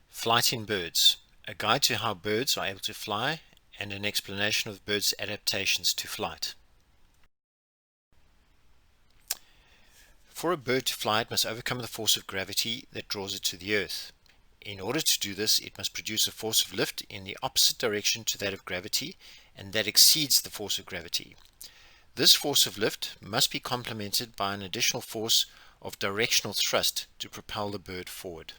Flight in birds, a guide to how birds are able to fly and an explanation of birds' adaptations to flight. For a bird to fly, it must overcome the force of gravity that draws it to the earth. In order to do this, it must produce a force of lift in the opposite direction to that of gravity, and that exceeds the force of gravity. This force of lift must be complemented by an additional force of directional thrust to propel the bird forward.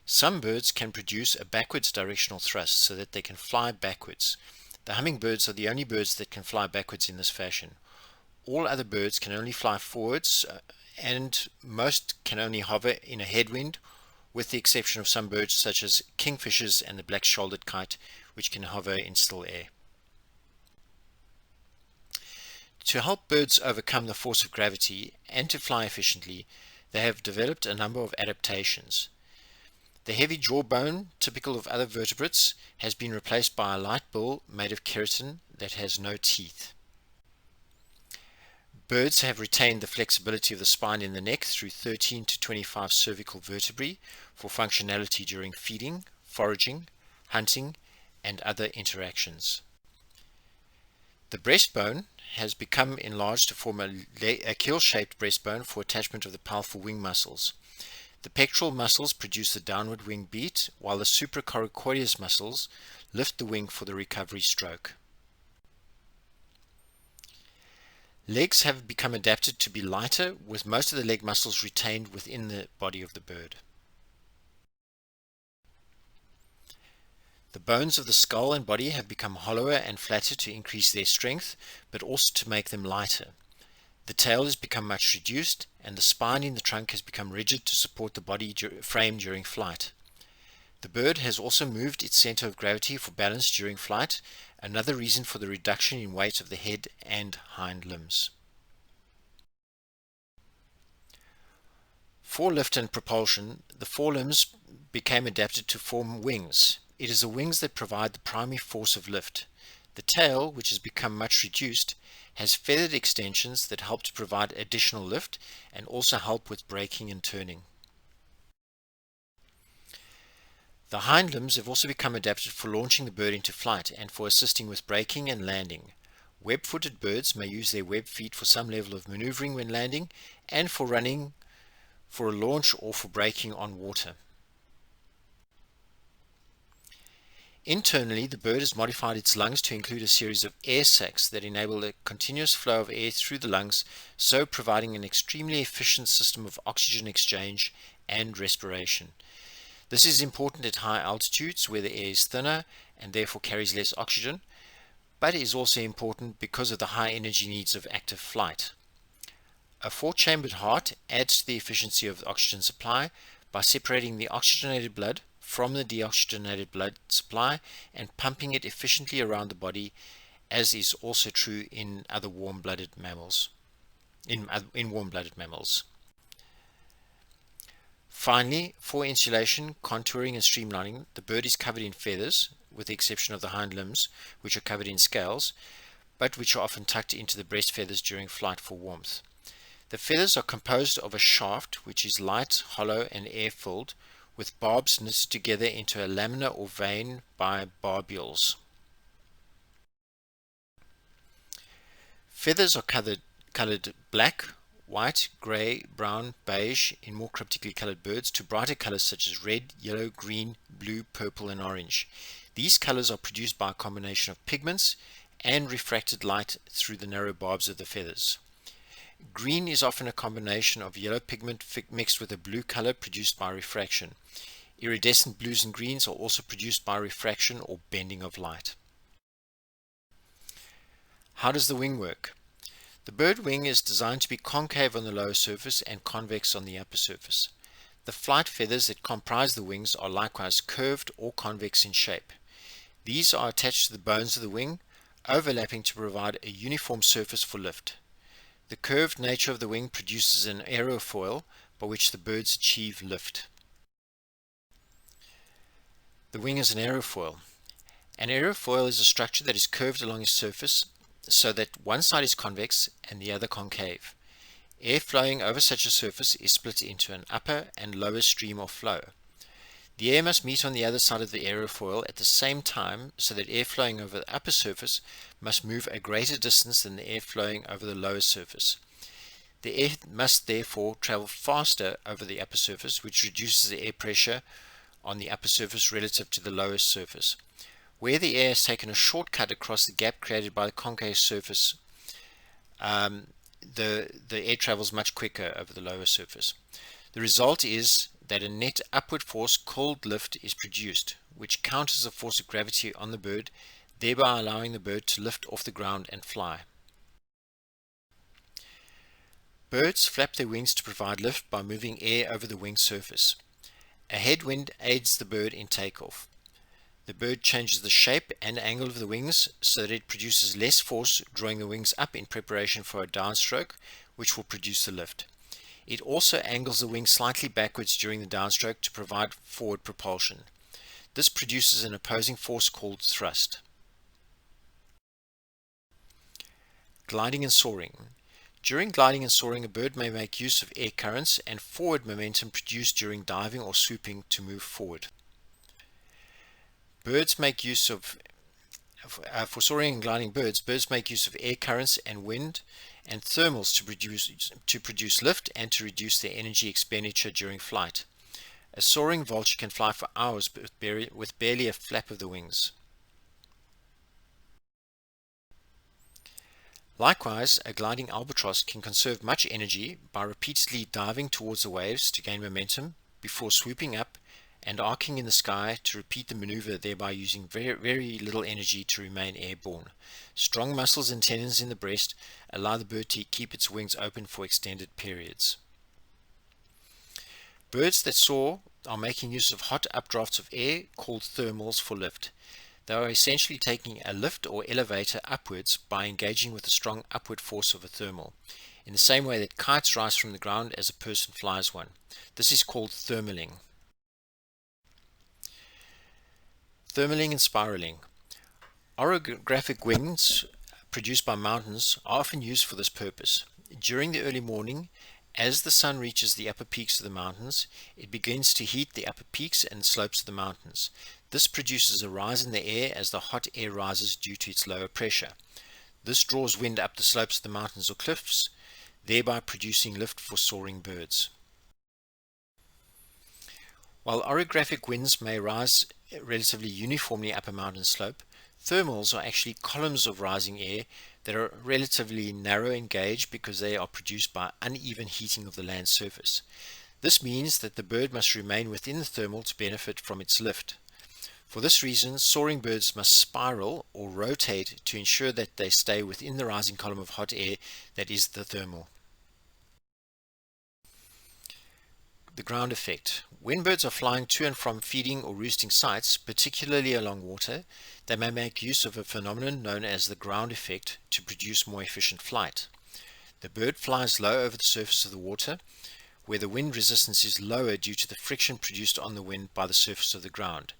Some birds can produce a backwards directional thrust so that they can fly backwards. The hummingbirds are the only birds that can fly backwards in this fashion. All other birds can only fly forwards, and most can only hover in a headwind, with the exception of some birds such as kingfishers and the black-shouldered kite, which can hover in still air. To help birds overcome the force of gravity and to fly efficiently, they have developed a number of adaptations. The heavy jawbone, typical of other vertebrates, has been replaced by a light bill made of keratin that has no teeth. Birds have retained the flexibility of the spine in the neck through 13 to 25 cervical vertebrae for functionality during feeding, foraging, hunting, and other interactions. The breastbone has become enlarged to form a keel-shaped breastbone for attachment of the powerful wing muscles. The pectoral muscles produce the downward wing beat, while the supracoracoideus muscles lift the wing for the recovery stroke. Legs have become adapted to be lighter, with most of the leg muscles retained within the body of the bird. The bones of the skull and body have become hollower and flatter to increase their strength, but also to make them lighter. The tail has become much reduced, and the spine in the trunk has become rigid to support the body frame during flight. The bird has also moved its center of gravity for balance during flight, another reason for the reduction in weight of the head and hind limbs. For lift and propulsion, the forelimbs became adapted to form wings. It is the wings that provide the primary force of lift. The tail, which has become much reduced, has feathered extensions that help to provide additional lift and also help with braking and turning. The hind limbs have also become adapted for launching the bird into flight and for assisting with braking and landing. Web-footed birds may use their web feet for some level of maneuvering when landing and for running for a launch or for braking on water. Internally, the bird has modified its lungs to include a series of air sacs that enable a continuous flow of air through the lungs, so providing an extremely efficient system of oxygen exchange and respiration. This is important at high altitudes where the air is thinner and therefore carries less oxygen, but is also important because of the high energy needs of active flight. A four-chambered heart adds to the efficiency of the oxygen supply by separating the oxygenated blood from the deoxygenated blood supply and pumping it efficiently around the body, as is also true in other warm-blooded mammals. Finally, for insulation, contouring and streamlining, the bird is covered in feathers, with the exception of the hind limbs, which are covered in scales, but which are often tucked into the breast feathers during flight for warmth. The feathers are composed of a shaft which is light, hollow, and air-filled, with barbs knitted together into a lamina or vein by barbules. Feathers are colored black, white, grey, brown, beige in more cryptically colored birds to brighter colors such as red, yellow, green, blue, purple, and orange. These colors are produced by a combination of pigments and refracted light through the narrow barbs of the feathers. Green is often a combination of yellow pigment mixed with a blue color produced by refraction. Iridescent blues and greens are also produced by refraction or bending of light. How does the wing work? The bird wing is designed to be concave on the lower surface and convex on the upper surface. The flight feathers that comprise the wings are likewise curved or convex in shape. These are attached to the bones of the wing, overlapping to provide a uniform surface for lift. The curved nature of the wing produces an aerofoil by which the birds achieve lift. The wing is an aerofoil. An aerofoil is a structure that is curved along its surface so that one side is convex and the other concave. Air flowing over such a surface is split into an upper and lower stream of flow. The air must meet on the other side of the aerofoil at the same time, so that air flowing over the upper surface must move a greater distance than the air flowing over the lower surface. The air must therefore travel faster over the upper surface, which reduces the air pressure on the upper surface relative to the lower surface. Where the air has taken a shortcut across the gap created by the concave surface, the air travels much quicker over the lower surface. The result is that a net upward force called lift is produced, which counters the force of gravity on the bird, thereby allowing the bird to lift off the ground and fly. Birds flap their wings to provide lift by moving air over the wing surface. A headwind aids the bird in takeoff. The bird changes the shape and angle of the wings so that it produces less force, drawing the wings up in preparation for a downstroke, which will produce the lift. It also angles the wings slightly backwards during the downstroke to provide forward propulsion. This produces an opposing force called thrust. Gliding and soaring. During gliding and soaring, a bird may make use of air currents and forward momentum produced during diving or swooping to move forward. Birds make use of, for soaring and gliding birds make use of air currents and wind and thermals to produce lift and to reduce their energy expenditure during flight. A soaring vulture can fly for hours with barely a flap of the wings. Likewise, a gliding albatross can conserve much energy by repeatedly diving towards the waves to gain momentum before swooping up and arcing in the sky to repeat the maneuver, thereby using very little energy to remain airborne. Strong muscles and tendons in the breast allow the bird to keep its wings open for extended periods. Birds that soar are making use of hot updrafts of air called thermals for lift. They are essentially taking a lift or elevator upwards by engaging with the strong upward force of a thermal, in the same way that kites rise from the ground as a person flies one. This is called thermaling. Thermaling and spiraling. Orographic winds produced by mountains are often used for this purpose. During the early morning, as the sun reaches the upper peaks of the mountains, it begins to heat the upper peaks and slopes of the mountains. This produces a rise in the air as the hot air rises due to its lower pressure. This draws wind up the slopes of the mountains or cliffs, thereby producing lift for soaring birds. While orographic winds may rise relatively uniformly up a mountain slope, thermals are actually columns of rising air that are relatively narrow in gauge because they are produced by uneven heating of the land surface. This means that the bird must remain within the thermal to benefit from its lift. For this reason, soaring birds must spiral or rotate to ensure that they stay within the rising column of hot air that is the thermal. The ground effect. When birds are flying to and from feeding or roosting sites, particularly along water, they may make use of a phenomenon known as the ground effect to produce more efficient flight. The bird flies low over the surface of the water, where the wind resistance is lower due to the friction produced on the wind by the surface of the ground.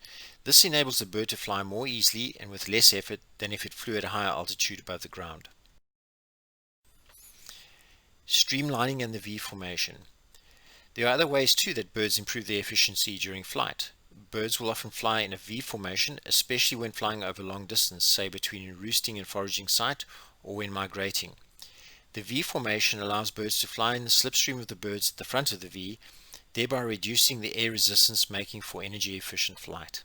This enables the bird to fly more easily and with less effort than if it flew at a higher altitude above the ground. Streamlining and the V formation. There are other ways too that birds improve their efficiency during flight. Birds will often fly in a V formation, especially when flying over long distance, say between a roosting and foraging site or when migrating. The V formation allows birds to fly in the slipstream of the birds at the front of the V, thereby reducing the air resistance, making for energy efficient flight.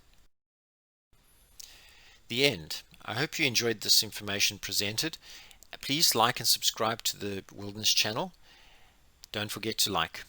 The end. I hope you enjoyed this information presented. Please like and subscribe to the Wilderness channel. Don't forget to like.